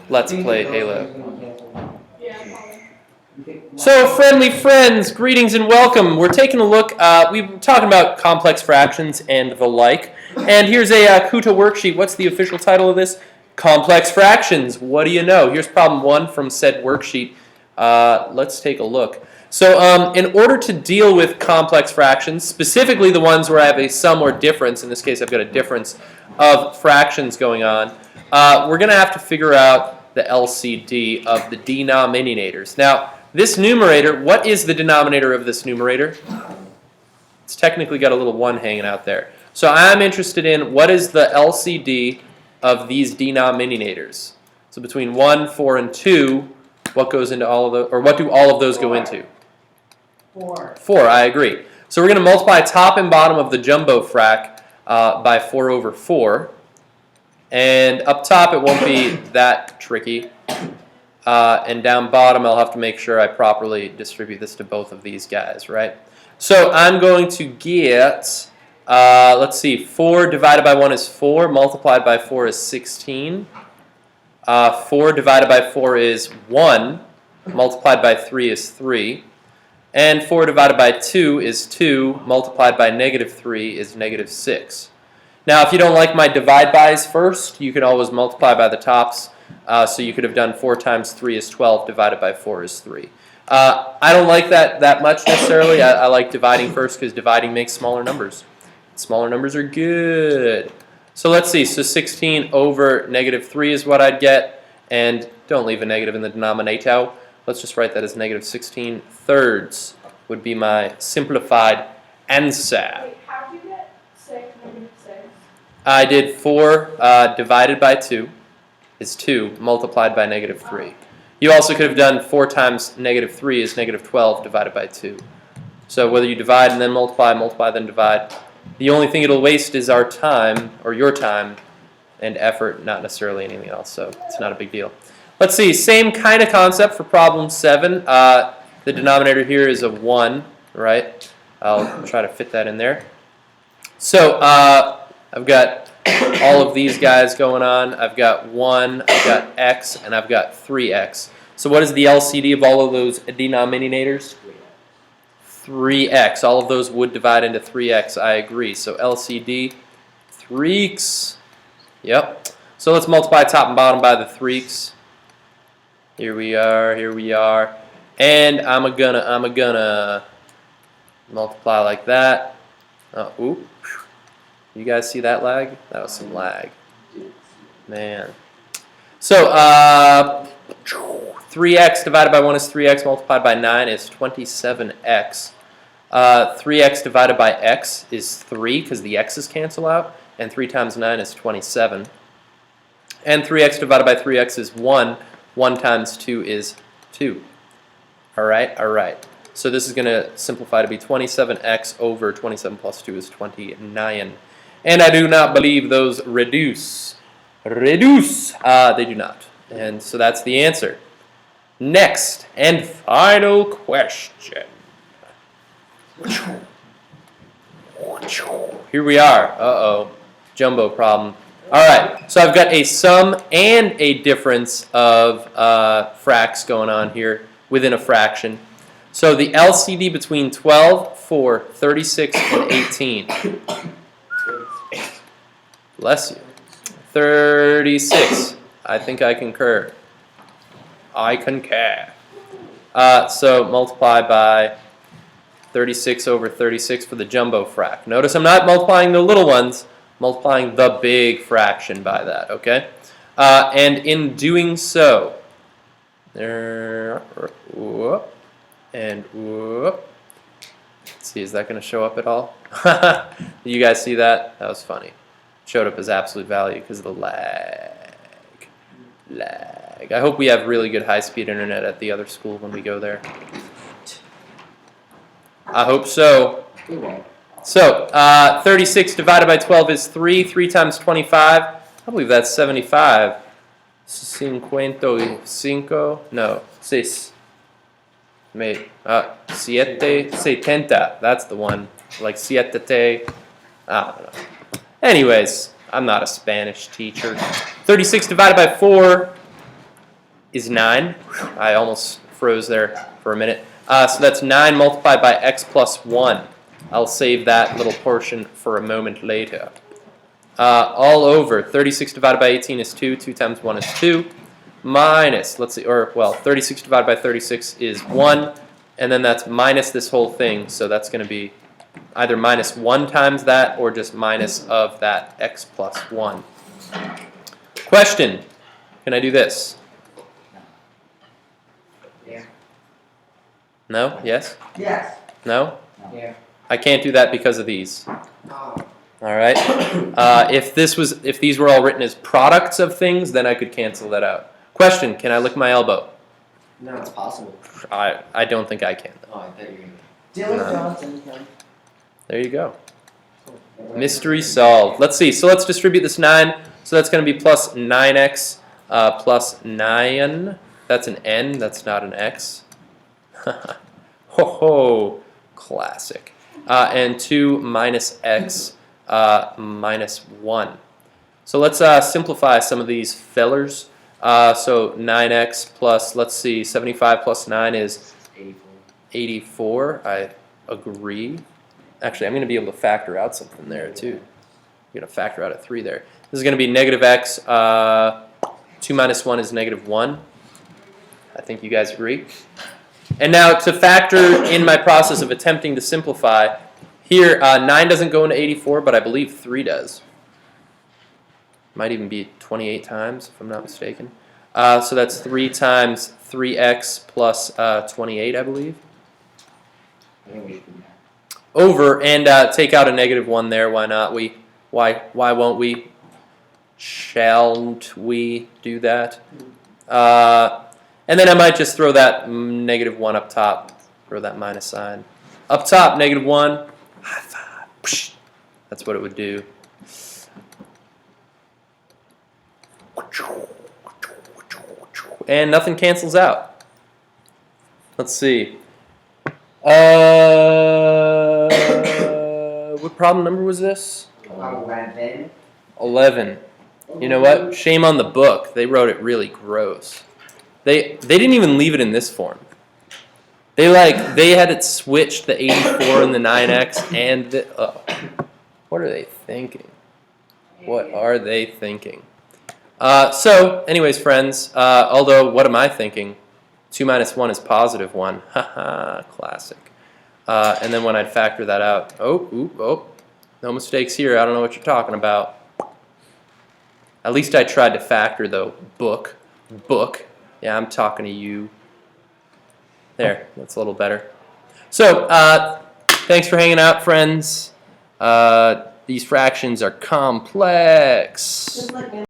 Let's Play Halo. So, friendly friends, greetings and welcome. We're taking a look, we've been talking about complex fractions and the like. And here's a Kuta worksheet. What's the official title of this? Complex fractions. What do you know? Here's problem 1 from said worksheet. Let's take a look. So in order to deal with complex fractions, specifically the ones where I have a sum or difference, in this case I've got a difference of fractions going on, we're going to have to figure out the LCD of the denominators. Now, this numerator, what is the denominator of this numerator? It's technically got a little 1 hanging out there. So I'm interested in what is the LCD of these denominators. So between 1, 4, and 2, what goes into all of those, or what do all of those go into? 4. 4, I agree. So we're going to multiply top and bottom of the jumbo frac by 4 over 4. And up top it won't be that tricky. And down bottom I'll have to make sure I properly distribute this to both of these guys, right? So I'm going to get, let's see, 4 divided by 1 is 4, multiplied by 4 is 16. 4 divided by 4 is 1, multiplied by 3 is 3. And 4 divided by 2 is 2, multiplied by negative 3 is negative 6. Now, if you don't like my divide bys first, you can always multiply by the tops. So you could have done 4 times 3 is 12, divided by 4 is 3. I don't like that much necessarily. I like dividing first because dividing makes smaller numbers. Smaller numbers are good. So let's see. So 16 over negative 3 is what I'd get. And don't leave a negative in the denominator. Let's just write that as negative 16 thirds would be my simplified answer. Wait, how did you get negative 6? I did 4 divided by 2 is 2 multiplied by negative 3. You also could have done 4 times negative 3 is negative 12 divided by 2. So whether you divide and then multiply, multiply then divide, the only thing it'll waste is our time, or your time, and effort, not necessarily anything else, so it's not a big deal. Let's see, same kind of concept for problem 7. The denominator here is a 1, right? I'll try to fit that in there. So I've got all of these guys going on. I've got 1, I've got x, and I've got 3x. So what is the LCD of all of those denominators? 3x. All of those would divide into 3x, I agree. So LCD, 3x. Yep. So let's multiply top and bottom by the 3x. Here we are. And I'm gonna multiply like that. Oop. You guys see that lag? That was some lag. Man. So 3x divided by 1 is 3x, multiplied by 9 is 27x. 3x divided by x is 3 because the x's cancel out. And 3 times 9 is 27. And 3x divided by 3x is 1. 1 times 2 is 2. All right. So this is going to simplify to be 27x over 27 plus 2 is 29. And I do not believe those reduce. They do not. And so that's the answer. Next and final question. Here we are. Uh-oh. Jumbo problem. All right. So I've got a sum and a difference of fracs going on here within a fraction. So the LCD between 12, 4, 36, and 18. Bless you. 36. I think I concur. I concur. So multiply by 36 over 36 for the jumbo frac. Notice I'm not multiplying the little ones, multiplying the big fraction by that, okay? And in doing so, and whoop. Let's see, is that going to show up at all? You guys see that? That was funny. Showed up as absolute value because of the lag. I hope we have really good high-speed internet at the other school when we go there. I hope so. So, 36 divided by 12 is 3. 3 times 25, I believe that's 75. 55, no, 6. Mate, 70, that's the one. Like siete, I don't know. Anyways, I'm not a Spanish teacher. 36 divided by 4 is 9. I almost froze there for a minute. So that's 9 multiplied by x plus 1. I'll save that little portion for a moment later. All over, 36 divided by 18 is 2. 2 times 1 is 2. Minus, let's see, or, well, 36 divided by 36 is 1. And then that's minus this whole thing. So that's going to be either minus 1 times that or just minus of that x plus 1. Question. Can I do this? Yeah. No? Yes? Yes. No? Yeah. I can't do that because of these. Oh. All right. If these were all written as products of things, then I could cancel that out. Question: can I lick my elbow? No, it's possible. I don't think I can. Oh, I thought you were gonna. Dylan Johnson can. There you go. Mystery solved. Let's see. So let's distribute this 9. So that's going to be plus 9x plus 9. That's an n. That's not an x. Ho ho. Classic. And 2 minus x minus 1. So let's simplify some of these fellers. So 9x plus, let's see, 75 plus 9 is 84. I agree. Actually, I'm going to be able to factor out something there, too. I'm going to factor out a 3 there. This is going to be negative x. 2 minus 1 is negative 1. I think you guys agree. And now to factor in my process of attempting to simplify, here 9 doesn't go into 84, but I believe 3 does. Might even be 28 times, if I'm not mistaken. So that's 3 times 3x plus 28, I believe. Over, and take out a negative 1 there. Why not? Why won't we? Shall't we do that? And then I might just throw that negative 1 up top. Throw that minus sign. Up top, negative 1. High five. That's what it would do. And nothing cancels out. Let's see. What problem number was this? 11. 11. You know what? Shame on the book. They wrote it really gross. They didn't even leave it in this form. They had it switched, the 84 and the 9x and the what are they thinking? What are they thinking? So, anyways, friends, although, what am I thinking? 2 minus 1 is positive 1. Haha, classic. And then when I'd factor that out, no mistakes here. I don't know what you're talking about. At least I tried to factor, though. Book. Yeah, I'm talking to you. There, that's a little better. So, thanks for hanging out, friends. These fractions are complex. Just like